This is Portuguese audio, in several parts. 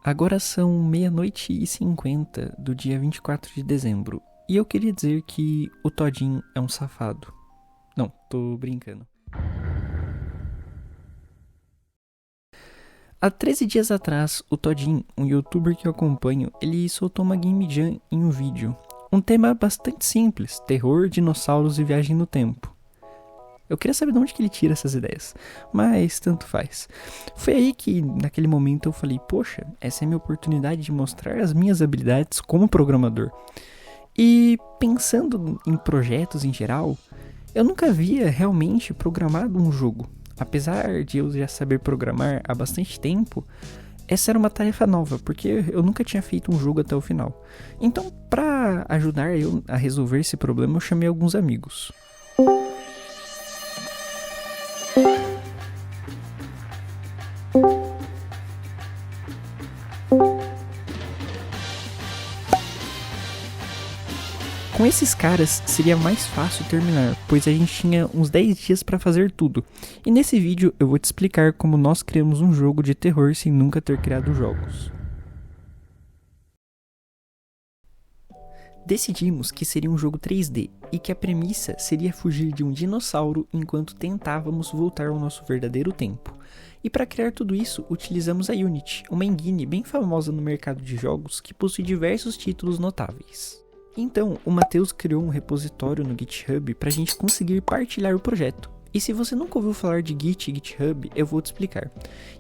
Agora são 00:50 do dia 24 de dezembro e eu queria dizer que o Todinho é um safado. Não, tô brincando. Há 13 dias atrás, o Todinho, um youtuber que eu acompanho, ele soltou uma game jam em um vídeo. Um tema bastante simples, terror, dinossauros e viagem no tempo. Eu queria saber de onde que ele tira essas ideias, mas tanto faz. Foi aí que, naquele momento, eu falei, poxa, essa é a minha oportunidade de mostrar as minhas habilidades como programador. E pensando em projetos em geral, eu nunca havia realmente programado um jogo. Apesar de eu já saber programar há bastante tempo, essa era uma tarefa nova, porque eu nunca tinha feito um jogo até o final. Então, para ajudar eu a resolver esse problema, eu chamei alguns amigos. Com esses caras seria mais fácil terminar, pois a gente tinha uns 10 dias para fazer tudo. E nesse vídeo eu vou te explicar como nós criamos um jogo de terror sem nunca ter criado jogos. Decidimos que seria um jogo 3D e que a premissa seria fugir de um dinossauro enquanto tentávamos voltar ao nosso verdadeiro tempo. E para criar tudo isso, utilizamos a Unity, uma engine bem famosa no mercado de jogos que possui diversos títulos notáveis. Então, o Matheus criou um repositório no GitHub para a gente conseguir partilhar o projeto. E se você nunca ouviu falar de Git e GitHub, eu vou te explicar.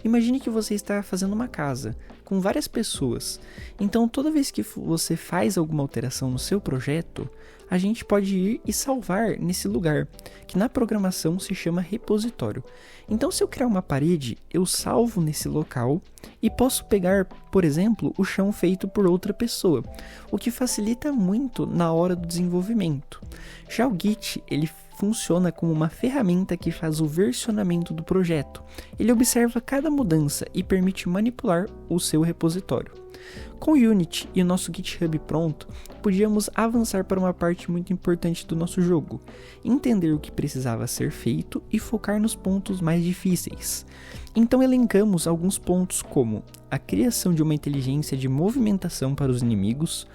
Imagine que você está fazendo uma casa com várias pessoas. Então, toda vez que você faz alguma alteração no seu projeto, a gente pode ir e salvar nesse lugar, que na programação se chama repositório. Então, se eu criar uma parede, eu salvo nesse local e posso pegar, por exemplo, o chão feito por outra pessoa, o que facilita muito na hora do desenvolvimento. Já o Git, ele funciona como uma ferramenta que faz o versionamento do projeto. Ele observa cada mudança e permite manipular o seu repositório. Com o Unity e o nosso GitHub pronto, podíamos avançar para uma parte muito importante do nosso jogo, entender o que precisava ser feito e focar nos pontos mais difíceis. Então elencamos alguns pontos como a criação de uma inteligência de movimentação para os inimigos,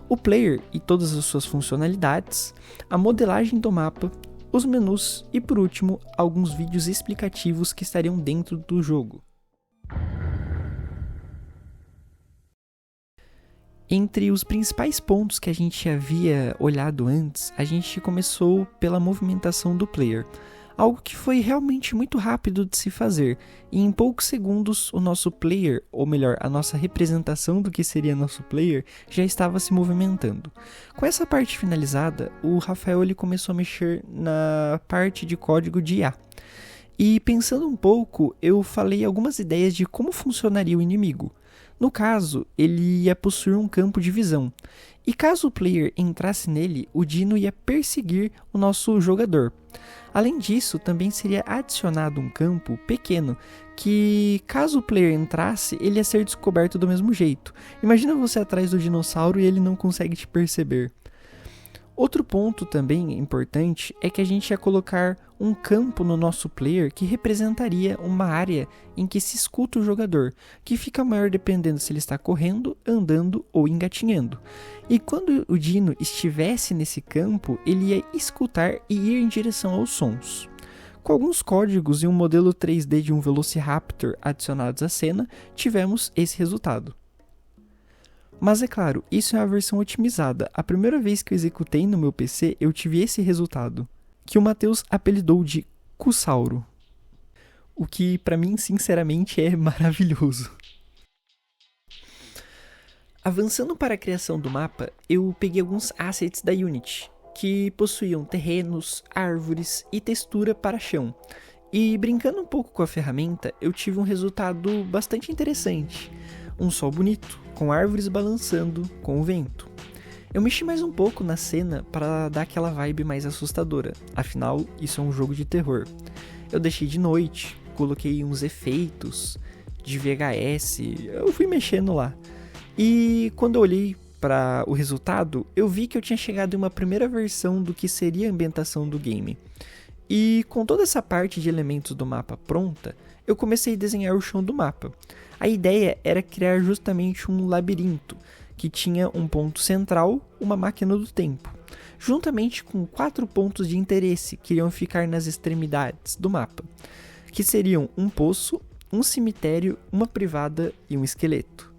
o player e todas as suas funcionalidades, a modelagem do mapa, os menus e, por último, alguns vídeos explicativos que estariam dentro do jogo. Entre os principais pontos que a gente havia olhado antes, a gente começou pela movimentação do player, algo que foi realmente muito rápido de se fazer, e em poucos segundos o nosso player, ou melhor, a nossa representação do que seria nosso player, já estava se movimentando. Com essa parte finalizada, o Rafael ele começou a mexer na parte de código de IA. E pensando um pouco, eu falei algumas ideias de como funcionaria o inimigo. No caso, ele ia possuir um campo de visão, e caso o player entrasse nele, o Dino ia perseguir o nosso jogador. Além disso, também seria adicionado um campo pequeno, que caso o player entrasse, ele ia ser descoberto do mesmo jeito. Imagina você atrás do dinossauro e ele não consegue te perceber. Outro ponto também importante é que a gente ia colocar um campo no nosso player que representaria uma área em que se escuta o jogador, que fica maior dependendo se ele está correndo, andando ou engatinhando. E quando o Dino estivesse nesse campo, ele ia escutar e ir em direção aos sons. Com alguns códigos e um modelo 3D de um Velociraptor adicionados à cena, tivemos esse resultado. Mas é claro, isso é a versão otimizada. A primeira vez que eu executei no meu PC, eu tive esse resultado, que o Matheus apelidou de Cussauro. O que pra mim, sinceramente, é maravilhoso. Avançando para a criação do mapa, eu peguei alguns assets da Unity, que possuíam terrenos, árvores e textura para chão. E brincando um pouco com a ferramenta, eu tive um resultado bastante interessante. Um sol bonito, com árvores balançando com o vento. Eu mexi mais um pouco na cena para dar aquela vibe mais assustadora, afinal isso é um jogo de terror. Eu deixei de noite, coloquei uns efeitos de VHS, eu fui mexendo lá. E quando eu olhei para o resultado, eu vi que eu tinha chegado em uma primeira versão do que seria a ambientação do game. E com toda essa parte de elementos do mapa pronta, eu comecei a desenhar o chão do mapa. A ideia era criar justamente um labirinto, que tinha um ponto central, uma máquina do tempo, juntamente com 4 pontos de interesse que iriam ficar nas extremidades do mapa, que seriam um poço, um cemitério, uma privada e um esqueleto.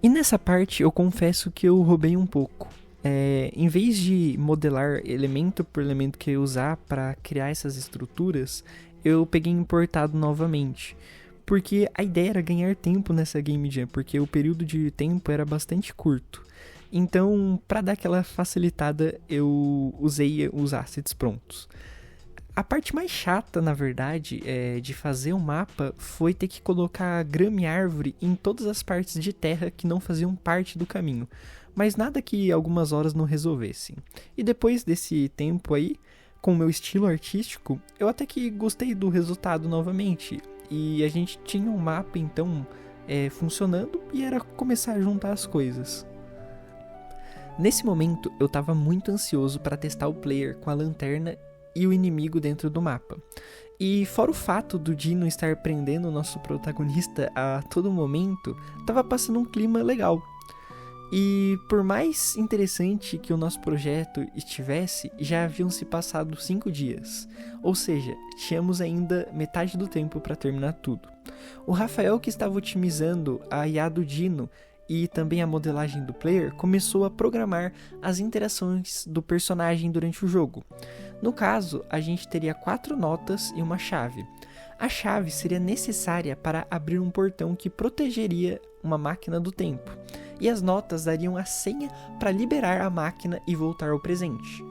E nessa parte eu confesso que eu roubei um pouco. Em vez de modelar elemento por elemento que eu ia usar para criar essas estruturas, eu peguei importado novamente. Porque a ideia era ganhar tempo nessa Game Jam, porque o período de tempo era bastante curto. Então, para dar aquela facilitada, eu usei os assets prontos. A parte mais chata, na verdade, de fazer um mapa foi ter que colocar grama e árvore em todas as partes de terra que não faziam parte do caminho. Mas nada que algumas horas não resolvessem. E depois desse tempo aí, com o meu estilo artístico, eu até que gostei do resultado novamente. E a gente tinha um mapa, então, funcionando e era começar a juntar as coisas. Nesse momento, eu estava muito ansioso para testar o player com a lanterna e o inimigo dentro do mapa. E fora o fato do Dino estar prendendo o nosso protagonista a todo momento, estava passando um clima legal. E por mais interessante que o nosso projeto estivesse, já haviam se passado 5 dias. Ou seja, tínhamos ainda metade do tempo para terminar tudo. O Rafael, que estava otimizando a IA do Dino e também a modelagem do player, começou a programar as interações do personagem durante o jogo. No caso, a gente teria 4 notas e uma chave. A chave seria necessária para abrir um portão que protegeria uma máquina do tempo, e as notas dariam a senha para liberar a máquina e voltar ao presente.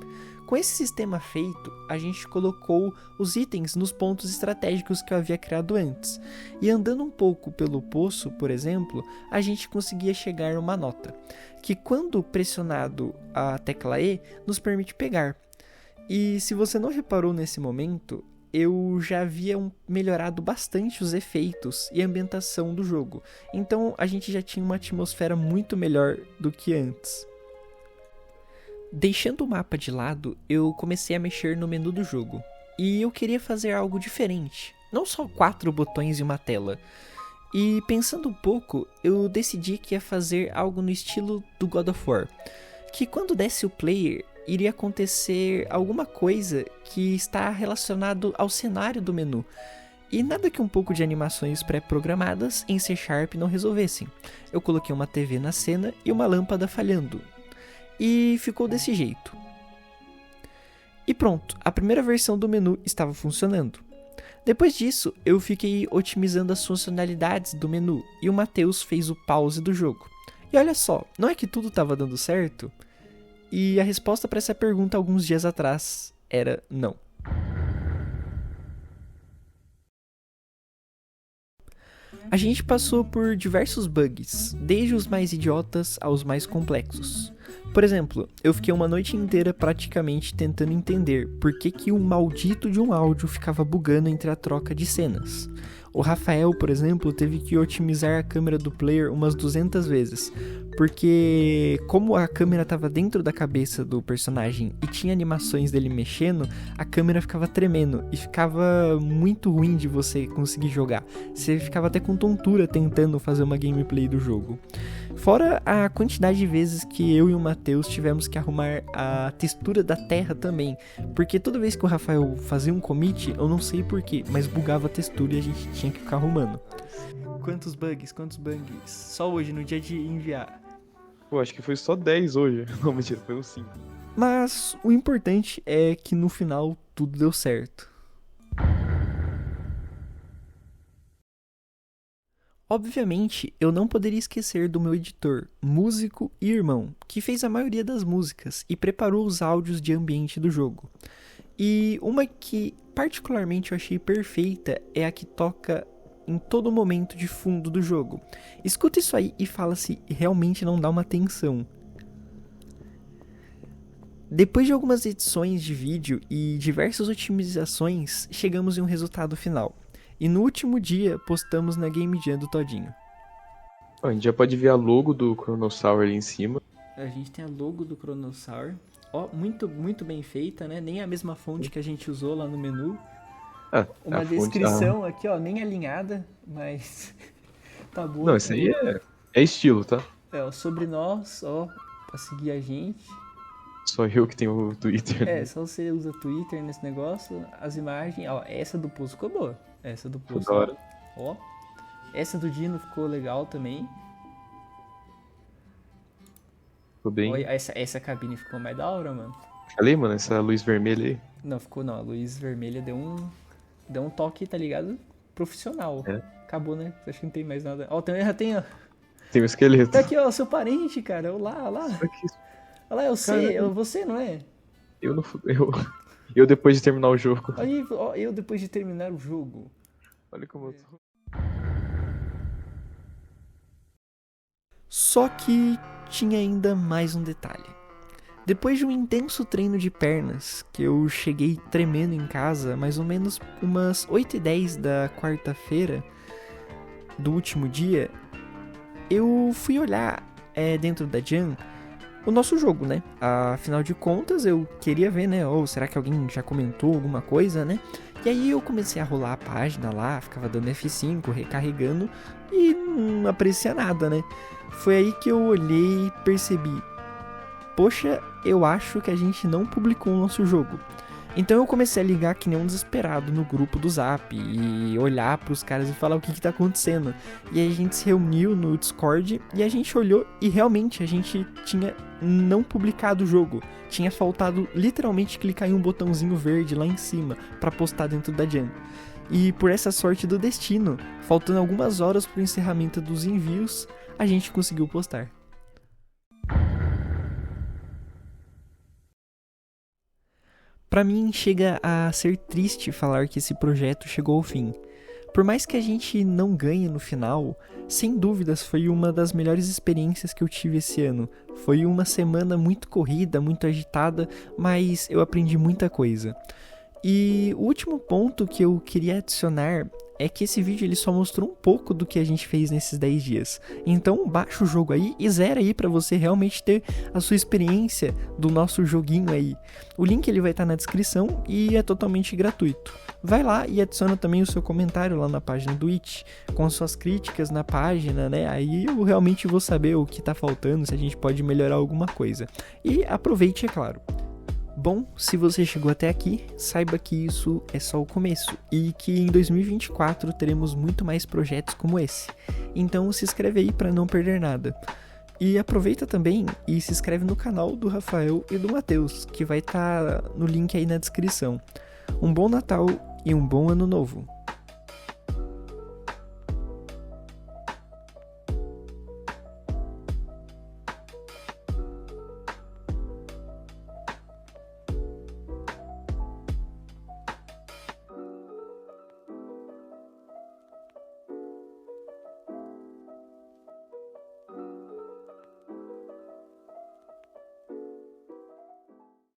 Com esse sistema feito, a gente colocou os itens nos pontos estratégicos que eu havia criado antes, e andando um pouco pelo poço, por exemplo, a gente conseguia chegar a uma nota, que quando pressionado a tecla E, nos permite pegar. E se você não reparou nesse momento, eu já havia melhorado bastante os efeitos e a ambientação do jogo, então a gente já tinha uma atmosfera muito melhor do que antes. Deixando o mapa de lado, eu comecei a mexer no menu do jogo, e eu queria fazer algo diferente, não só 4 botões e uma tela. E pensando um pouco, eu decidi que ia fazer algo no estilo do God of War, que quando desse o player, iria acontecer alguma coisa que está relacionado ao cenário do menu. E nada que um pouco de animações pré-programadas em C# não resolvessem. Eu coloquei uma TV na cena e uma lâmpada falhando. E ficou desse jeito. E pronto, a primeira versão do menu estava funcionando. Depois disso, eu fiquei otimizando as funcionalidades do menu e o Matheus fez o pause do jogo. E olha só, não é que tudo estava dando certo? E a resposta para essa pergunta alguns dias atrás era não. A gente passou por diversos bugs, desde os mais idiotas aos mais complexos. Por exemplo, eu fiquei uma noite inteira praticamente tentando entender por que o maldito de um áudio ficava bugando entre a troca de cenas. O Rafael, por exemplo, teve que otimizar a câmera do player umas 200 vezes, porque como a câmera estava dentro da cabeça do personagem e tinha animações dele mexendo, a câmera ficava tremendo e ficava muito ruim de você conseguir jogar. Você ficava até com tontura tentando fazer uma gameplay do jogo. Fora a quantidade de vezes que eu e o Matheus tivemos que arrumar a textura da terra também, porque toda vez que o Rafael fazia um commit, eu não sei porquê, mas bugava a textura e a gente tinha que ficar arrumando. Quantos bugs? Só hoje, no dia de enviar. Pô, acho que foi só 10 hoje. Não, mentira, foi uns 5. Mas o importante é que no final tudo deu certo. Obviamente, eu não poderia esquecer do meu editor, músico e irmão, que fez a maioria das músicas e preparou os áudios de ambiente do jogo. E uma que particularmente eu achei perfeita é a que toca em todo momento de fundo do jogo. Escuta isso aí e fala se realmente não dá uma tensão. Depois de algumas edições de vídeo e diversas otimizações, chegamos em um resultado final. E no último dia, postamos na Game Jam do Todinho. A gente já pode ver a logo do Chronosaur ali em cima. A gente tem a logo do Chronosaur. Ó, muito bem feita, né? Nem a mesma fonte que a gente usou lá no menu. Uma descrição aqui, ó, nem alinhada, mas Tá bom. Não, isso aí é estilo, tá? O sobre nós, ó, pra seguir a gente. Só eu que tenho o Twitter. Né? Só você usa Twitter nesse negócio. As imagens, ó, essa do post ficou boa. Essa do post, Ficou da hora. ó. Essa do Dino ficou legal também. Ficou bem. Olha, essa cabine ficou mais da hora, mano. Falei, mano, essa luz vermelha aí. Não, ficou não. A luz vermelha deu um toque, tá ligado? Profissional. É. Acabou, né? Acho que não tem mais nada. Ó, já tem, ó. Tem um esqueleto. Tá aqui, ó, seu parente, cara. Olha lá, olha lá. Aqui. Olha lá, eu sei. Você, não é? Eu não eu depois de terminar o jogo. Aí, ó, eu depois de terminar o jogo. Olha como eu tô. Só que tinha ainda mais um detalhe. Depois de um intenso treino de pernas, que eu cheguei tremendo em casa, mais ou menos umas 8h10 da quarta-feira do último dia, eu fui olhar dentro da Jam o nosso jogo, né? Afinal de contas, eu queria ver, né? Ou será que alguém já comentou alguma coisa, né? E aí eu comecei a rolar a página lá, ficava dando F5, recarregando e não aparecia nada, né? Foi aí que eu olhei e percebi, poxa, eu acho que a gente não publicou o nosso jogo. Então eu comecei a ligar que nem um desesperado no grupo do Zap e olhar pros caras e falar o que tá acontecendo. E aí a gente se reuniu no Discord e a gente olhou e realmente a gente tinha não publicado o jogo. Tinha faltado literalmente clicar em um botãozinho verde lá em cima pra postar dentro da Jam. E por essa sorte do destino, faltando algumas horas pro encerramento dos envios, a gente conseguiu postar. Pra mim, chega a ser triste falar que esse projeto chegou ao fim. Por mais que a gente não ganhe no final, sem dúvidas foi uma das melhores experiências que eu tive esse ano. Foi uma semana muito corrida, muito agitada, mas eu aprendi muita coisa. E o último ponto que eu queria adicionar é que esse vídeo ele só mostrou um pouco do que a gente fez nesses 10 dias. Então baixa o jogo aí e zera aí pra você realmente ter a sua experiência do nosso joguinho aí. O link ele vai estar na descrição e é totalmente gratuito. Vai lá e adiciona também o seu comentário lá na página do Itch, com as suas críticas na página, né? Aí eu realmente vou saber o que tá faltando, se a gente pode melhorar alguma coisa. E aproveite, é claro. Bom, se você chegou até aqui, saiba que isso é só o começo e que em 2024 teremos muito mais projetos como esse. Então se inscreve aí para não perder nada. E aproveita também e se inscreve no canal do Rafael e do Matheus, que vai estar no link aí na descrição. Um bom Natal e um bom Ano Novo!